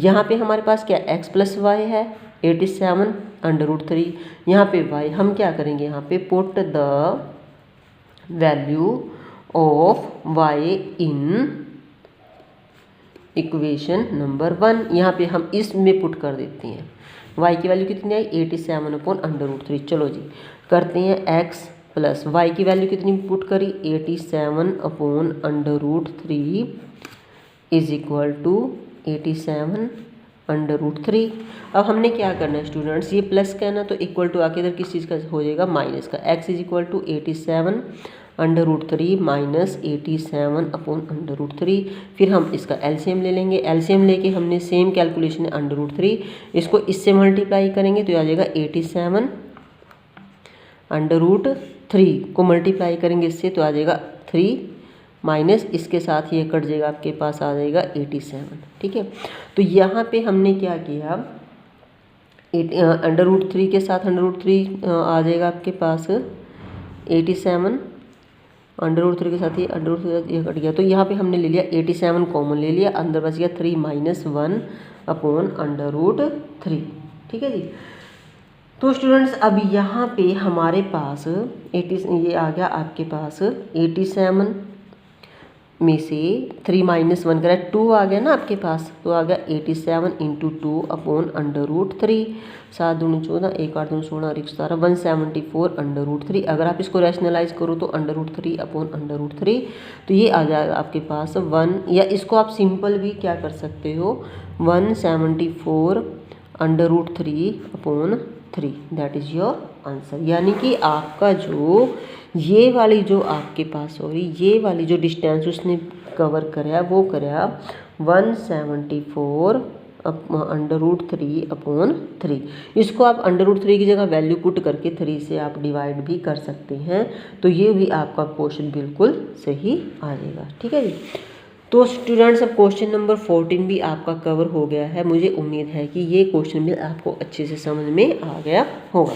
यहाँ पे हमारे पास क्या x + y है 87/√3, यहाँ पे y हम क्या करेंगे, यहाँ पे put the value of y in equation number 1। यहाँ पे हम इसमें पुट कर देते हैं, y की वैल्यू कितनी आई 87/√3। चलो जी करते हैं x + y की वैल्यू कितनी पुट करी 87/√3 इज इक्वल टू 87/√3। अब हमने क्या करना है स्टूडेंट्स, ये प्लस का है ना, तो इक्वल टू आके इधर किस चीज़ का हो जाएगा, माइनस का। x is equal to 87/√3 minus 87/√3। फिर हम इसका एलसीएम ले लेंगे, एलसीएम लेके हमने सेम कैलकुलेशन है √3, इसको इससे मल्टीप्लाई करेंगे तो आ जाएगा 87/√3 को मल्टीप्लाई करेंगे इससे तो आ जाएगा 3 माइनस इसके साथ ये कट जाएगा, आपके पास आ जाएगा 87, ठीक है। तो यहाँ पे हमने क्या किया, √3 के साथ √3 आ जाएगा आपके पास 87, √3 के साथ ये √3 ये कट गया, तो यहाँ पे हमने ले लिया 87 कॉमन ले लिया, अंदर बच गया 3 - 1/√3, ठीक है जी। तो स्टूडेंट्स अब यहाँ पे हमारे पास 80 ये आ गया आपके पास 87 में से 3 - 1 करा 2 आ गया ना आपके पास, तो आ गया 87 × 2/√3। 7 दूनी 14, 1 8 दूनी 16, 1 17, 174/√3। अगर आप इसको रैशनलाइज करो तो √3/√3, तो ये आ जाएगा आपके पास 1, या इसको आप सिंपल भी क्या कर सकते हो 174/√3/3, दैट इज़ योर आंसर। यानी कि आपका जो ये वाली जो आपके पास ये वाली जो डिस्टेंस उसने कवर कराया वो कराया 174/√3/3। इसको आप √3 की जगह वैल्यू पुट करके 3 से आप डिवाइड भी कर सकते हैं, तो ये भी आपका क्वेश्चन बिल्कुल सही आ जाएगा, ठीक है जी। तो स्टूडेंट्स अब क्वेश्चन नंबर 14 भी आपका कवर हो गया है। मुझे उम्मीद है कि ये क्वेश्चन भी आपको अच्छे से समझ में आ गया होगा।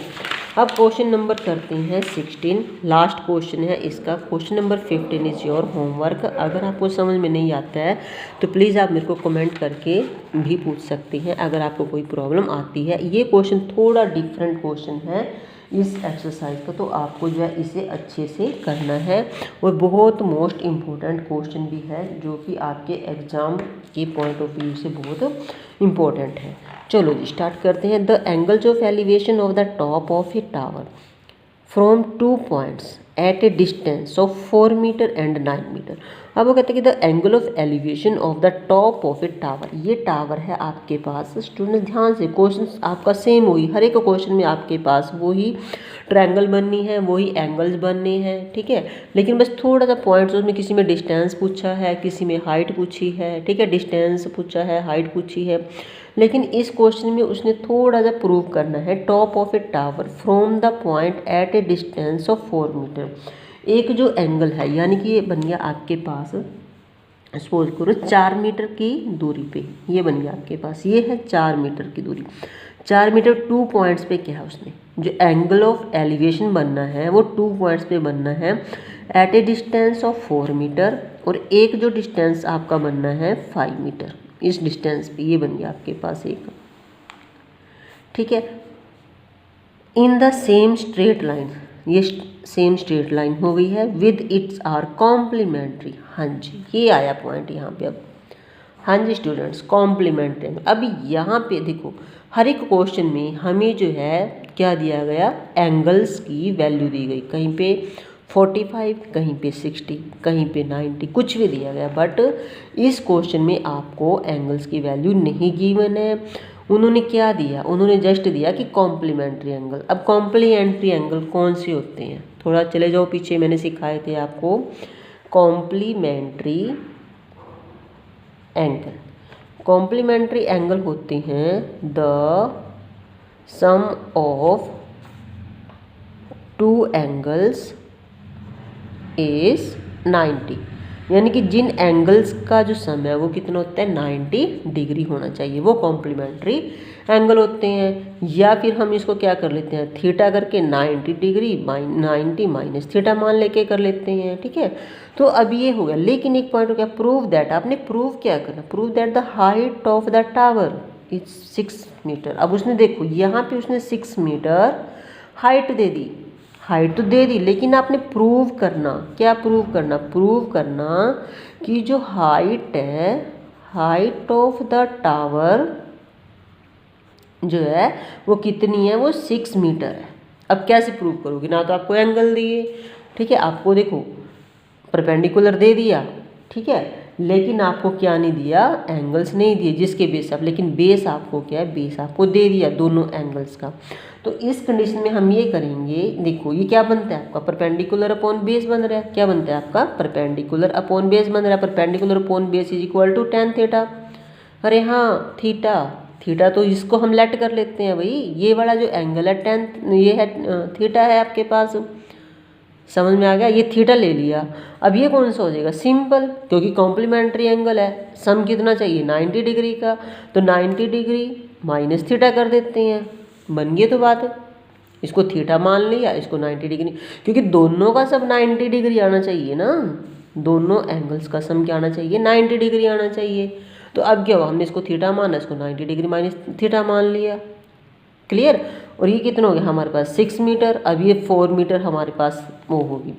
अब क्वेश्चन नंबर करते हैं 16, लास्ट क्वेश्चन है इसका। Question number 15 is your homework. अगर आपको समझ में नहीं आता है तो प्लीज़ आप मेरे को कमेंट करके भी पूछ सकती हैं अगर आपको कोई प्रॉब्लम आती है। ये क्वेश्चन थोड़ा डिफरेंट क्वेश्चन है इस एक्सरसाइज का, तो आपको जो है इसे अच्छे से करना है और बहुत मोस्ट इम्पोर्टेंट क्वेश्चन भी है जो कि आपके एग्ज़ाम के पॉइंट ऑफ व्यू से बहुत इम्पोर्टेंट है। चलो जी स्टार्ट करते हैं। The angles of elevation of the top of a tower from 2 points at a distance of 4 metre and 9 metre. अब वो कहते हैं कि the angle of elevation of the top of a tower. ये टावर है आपके पास। स्टूडेंट ध्यान से, क्वेश्चन आपका सेम हुई, हर एक क्वेश्चन में आपके पास वही ट्रायंगल बननी है, वही एंगल्स बनने हैं, ठीक है। लेकिन बस थोड़ा सा पॉइंट्स उसमें किसी में डिस्टेंस पूछा है, किसी में हाइट पूछी है, ठीक है, डिस्टेंस पूछा है, हाइट पूछी है। लेकिन इस क्वेश्चन में उसने थोड़ा सा प्रूव करना है top of a tower from the point at a distance of 4 metre. एक जो एंगल है यानी कि ये बन गया आपके पास, सपोज करो 4 मीटर की दूरी पे ये बन गया आपके पास, ये है 4 मीटर की दूरी। 4 मीटर 2 पॉइंट्स पे क्या है उसने जो एंगल ऑफ एलिवेशन बनना है वो 2 पॉइंट्स पे बनना है at a distance of 4 metre, और एक जो डिस्टेंस आपका बनना है 5 मीटर। इस डिस्टेंस पे ये बन गया आपके पास एक, ठीक है। In the same straight line, ये सेम स्ट्रेट लाइन हो गई है, विद इट्स आर कॉम्प्लीमेंट्री। हाँ जी ये आया पॉइंट यहाँ पे। अब हाँ जी स्टूडेंट्स कॉम्प्लीमेंट्री। अब यहाँ पे देखो हर एक क्वेश्चन में हमें जो है क्या दिया गया, एंगल्स की वैल्यू दी गई। कहीं पे 45, कहीं पे 60, कहीं पे 90, कुछ भी दिया गया। बट इस क्वेश्चन में आपको एंगल्स की वैल्यू नहीं गिवन है। उन्होंने क्या दिया, उन्होंने जस्ट दिया कि कॉम्प्लीमेंट्री एंगल। अब कॉम्प्लीमेंट्री एंगल कौन से होते हैं, थोड़ा चले जाओ पीछे, मैंने सिखाए थे आपको कॉम्प्लीमेंट्री एंगल। कॉम्प्लीमेंट्री एंगल होते हैं the sum of 2 angles is 90, यानी कि जिन एंगल्स का जो सम है वो कितना होता है 90 डिग्री होना चाहिए, वो कॉम्प्लीमेंट्री एंगल होते हैं। या फिर हम इसको क्या कर लेते हैं, थीटा करके 90 डिग्री 90 माइनस थीटा मान लेके कर लेते हैं, ठीक है। तो अब ये हो गया। लेकिन एक पॉइंट हो गया, प्रूव दैट। आपने प्रूव क्या करना, prove that the height of the tower is 6 metre. अब उसने देखो यहाँ पे उसने 6 मीटर हाइट दे दी, हाइट तो दे दी, लेकिन आपने प्रूव करना, क्या प्रूव करना, प्रूव करना कि जो हाइट है, हाइट ऑफ द टावर जो है वो कितनी है, वो 6 मीटर है। अब कैसे प्रूव करोगे, ना तो आपको एंगल दिए, ठीक है, आपको देखो परपेंडिकुलर दे दिया, ठीक है, लेकिन आपको क्या नहीं दिया, एंगल्स नहीं दिए जिसके बेस आप, लेकिन बेस आपको क्या है, बेस आपको दे दिया दोनों एंगल्स का। तो इस कंडीशन में हम ये करेंगे, देखो ये क्या बनता है आपका, परपेंडिकुलर अपॉन बेस बन रहा है। क्या बनता है आपका, परपेंडिकुलर अपॉन बेस बन रहा है। Perpendicular upon base is equal to tan theta. अरे हाँ थीटा, थीटा तो इसको हम लेट कर लेते हैं भाई, ये वाला जो एंगल है tan, ये है थीटा है आपके पास, समझ में आ गया, ये थीटा ले लिया। अब ये कौन सा हो जाएगा, सिंपल, क्योंकि कॉम्प्लीमेंट्री एंगल है, सम कितना चाहिए 90 डिग्री का, तो 90 डिग्री माइनस थीटा कर देते हैं, बन गई तो बात। इसको थीटा मान लिया, इसको 90 डिग्री, क्योंकि दोनों का सब 90 डिग्री आना चाहिए ना, दोनों एंगल्स का सम क्या आना चाहिए, 90 डिग्री आना चाहिए। तो अब क्या हुआ, हमने इसको थीटा माना, इसको 90 डिग्री माइनस थीटा मान लिया, क्लियर। और ये कितना हो गया हमारे पास 6 मीटर, अब ये 4 मीटर हमारे पास वो होगी।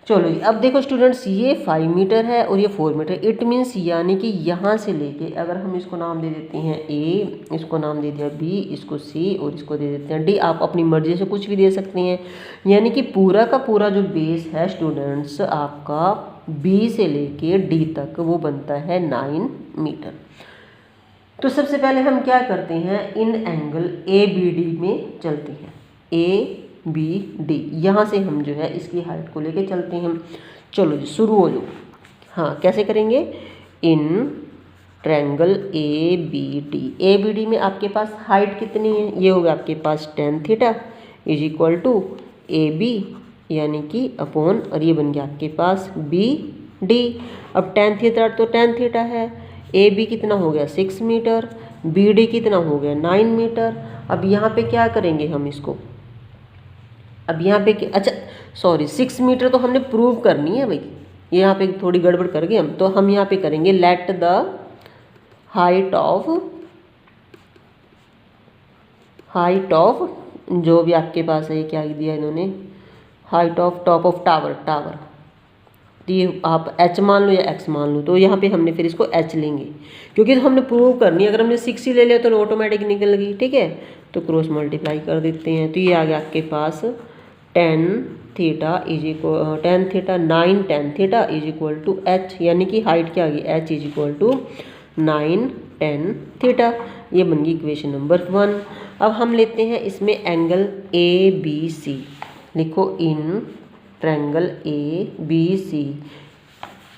चलो जी अब देखो स्टूडेंट्स, ये 5 मीटर है और ये 4 मीटर, इट मीन्स यानी कि यहाँ से लेके अगर हम इसको नाम दे देते हैं ए, इसको नाम दे दिया बी, इसको सी और इसको दे देते हैं डी, आप अपनी मर्जी से कुछ भी दे सकते हैं। यानी कि पूरा का पूरा जो बेस है स्टूडेंट्स आपका बी से लेके डी तक वो बनता है 9 मीटर। तो सबसे पहले हम क्या करते हैं, इन एंगल ए बी डी में चलते हैं, ए बी डी, यहाँ से हम जो है इसकी हाइट को लेके चलते हैं। चलो जी शुरू हो जाओ। हाँ कैसे करेंगे, in triangle A B D, A B D में आपके पास हाइट कितनी है, ये होगा आपके पास tan theta is equal to A B यानी कि अपॉन, और ये बन गया आपके पास बी डी। अब tan थीटा तो tan थीटा है, ए बी कितना हो गया 6 मीटर, बी डी कितना हो गया 9 मीटर। अब यहाँ पे क्या करेंगे हम इसको, अब यहाँ पे अच्छा सॉरी 6 मीटर तो हमने प्रूव करनी है भाई, यहाँ पे थोड़ी गड़बड़ कर गए हम, तो हम यहाँ पे करेंगे लेट द हाइट ऑफ जो भी आपके पास है, क्या दिया इन्होंने, height of top of tower, तो ये आप h मान लो या x मान लो, तो यहाँ पे हमने फिर इसको h लेंगे क्योंकि तो हमने प्रूव करनी है। अगर हमने 6 ही ले लिया तो ऑटोमेटिक निकल गई, ठीक है। तो क्रॉस मल्टीप्लाई कर देते हैं, तो ये आ गया आपके पास tan theta is equal tan theta 9 tan theta is equal to h, यानी कि हाइट क्या आ गई h is equal to 9 tan theta. ये बन गई इक्वेशन नंबर 1। अब हम लेते हैं इसमें एंगल ABC, लिखो in triangle ABC।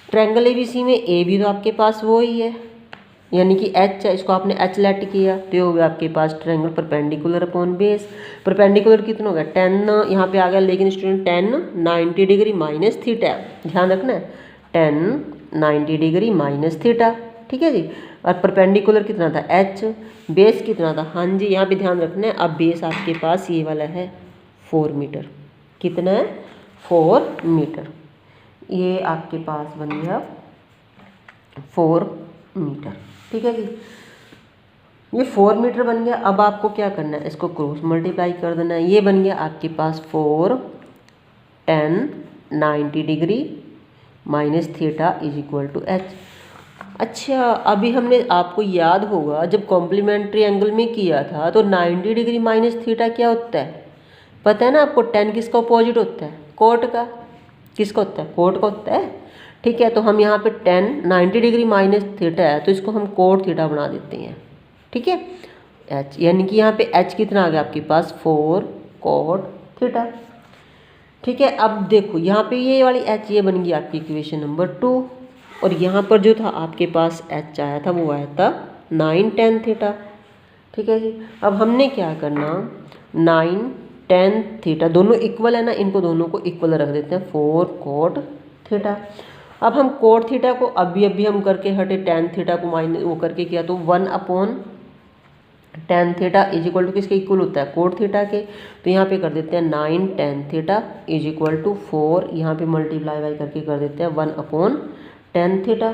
Triangle ABC में ए भी तो आपके पास वो ही है, यानी कि H है, इसको आपने H लेट किया तो ये हो गया आपके पास triangle perpendicular upon base. Perpendicular कितना हो गया 10 यहाँ पे आ गया, लेकिन स्टूडेंट 10 90 डिग्री माइनस थीटा, ध्यान रखना है 10 90 डिग्री माइनस थीटा, ठीक है जी। और परपेंडिकुलर कितना था H, बेस कितना था, हाँ जी यहाँ पे ध्यान रखना है। अब बेस आपके पास ये वाला है 4 मीटर, कितना है 4 मीटर, ये आपके पास बन गया 4 मीटर, ठीक है जी। ये 4 मीटर बन गया। अब आपको क्या करना है, इसको क्रॉस मल्टीप्लाई कर देना है। ये बन गया आपके पास 4 10 90 degree minus theta is equal to h। अच्छा अभी हमने, आपको याद होगा जब कॉम्प्लीमेंट्री एंगल में किया था तो 90 डिग्री माइनस थीटा क्या होता है, पता है ना आपको। 10 किसका अपोजिट होता है, कोट का। किसका होता है, कोट का होता है, ठीक है। तो हम यहाँ पे 10 90 डिग्री माइनस थीटा है तो इसको हम कोट थीटा बना देते हैं, ठीक है। h यानी कि यहाँ पे h कितना आ गया आपके पास 4 कोट थीटा, ठीक है। अब देखो यहाँ पे ये वाली h ये बन गई आपकी इक्वेशन नंबर 2, और यहाँ पर जो था आपके पास h आया था वो आया था 9 tan थीटा, ठीक है जी। अब हमने क्या करना, 9 tan थीटा दोनों इक्वल है ना, इनको दोनों को इक्वल रख देते हैं 4 कोट थीटा। अब हम कोट थीटा को अभी हम करके हटे, tan थीटा को माइनस वो करके किया तो 1 upon tan theta is equal to किसके इक्वल होता है, कोट थीटा के। तो यहाँ पे कर देते हैं 9 tan theta is equal to 4, यहाँ पे मल्टीप्लाई बाई करके कर देते हैं 1 अपॉन tan थीटा,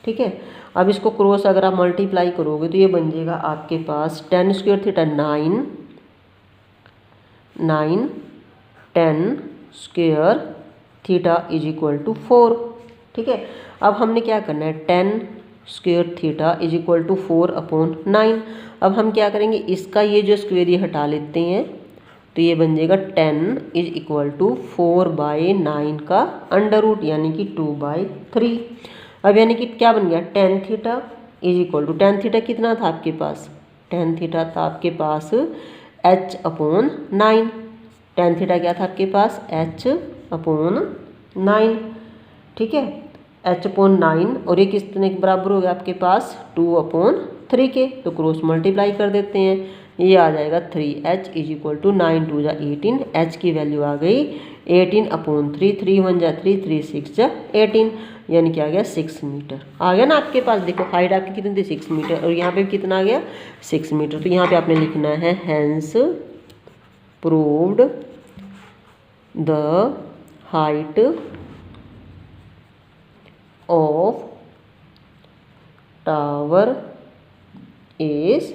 ठीक है। अब इसको क्रॉस अगर आप मल्टीप्लाई करोगे तो ये बन जाएगा आपके पास tan square theta 9 tan square theta is equal to 4, ठीक है। अब हमने क्या करना है, tan square theta is equal to 4 upon 9। अब हम क्या करेंगे, इसका ये जो स्क्वायर ये हटा लेते हैं तो ये बन जाएगा 10 इज इक्वल टू 4/9 का अंडर रूट, यानी कि 2/3। अब यानी कि क्या बन गया, tan theta is equal to, tan theta कितना था आपके पास, tan थीटा था आपके पास h अपॉन 9, tan थीटा क्या था आपके पास h अपॉन 9, ठीक है, h अपॉन 9। और ये कितने के बराबर हो गया आपके पास 2/3 के। तो क्रॉस मल्टीप्लाई कर देते हैं, ये आ जाएगा 3h इज इक्वल टू 9 2 जा 18, h की वैल्यू आ गई 18/3, 3 1 जा 3, 3 6 जा 18, यानी कि आ गया 6 मीटर आ गया ना आपके पास। देखो हाइट आपकी कितनी थी 6 मीटर, और यहाँ पे कितना आ गया 6 मीटर। तो यहाँ पे आपने लिखना है hence proved the height of tower is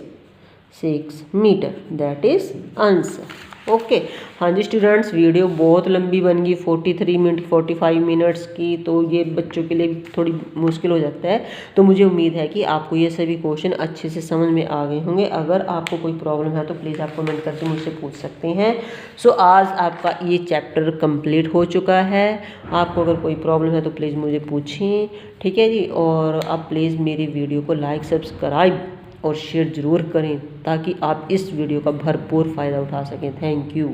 6 metre, that is answer. Okay हाँ जी स्टूडेंट्स, वीडियो बहुत लंबी बन गई 43 मिनट 45 मिनट्स की, तो ये बच्चों के लिए थोड़ी मुश्किल हो जाता है। तो मुझे उम्मीद है कि आपको ये सभी क्वेश्चन अच्छे से समझ में आ गए होंगे। अगर आपको कोई प्रॉब्लम है तो प्लीज़ आप कमेंट करके मुझसे पूछ सकते हैं। सो आज आपका ये चैप्टर कंप्लीट हो चुका है। आपको अगर कोई प्रॉब्लम है तो प्लीज़ मुझे पूछें, ठीक है जी। और आप प्लीज़ मेरी वीडियो को लाइक सब्सक्राइब और शेयर ज़रूर करें ताकि आप इस वीडियो का भरपूर फ़ायदा उठा सकें। Thank you.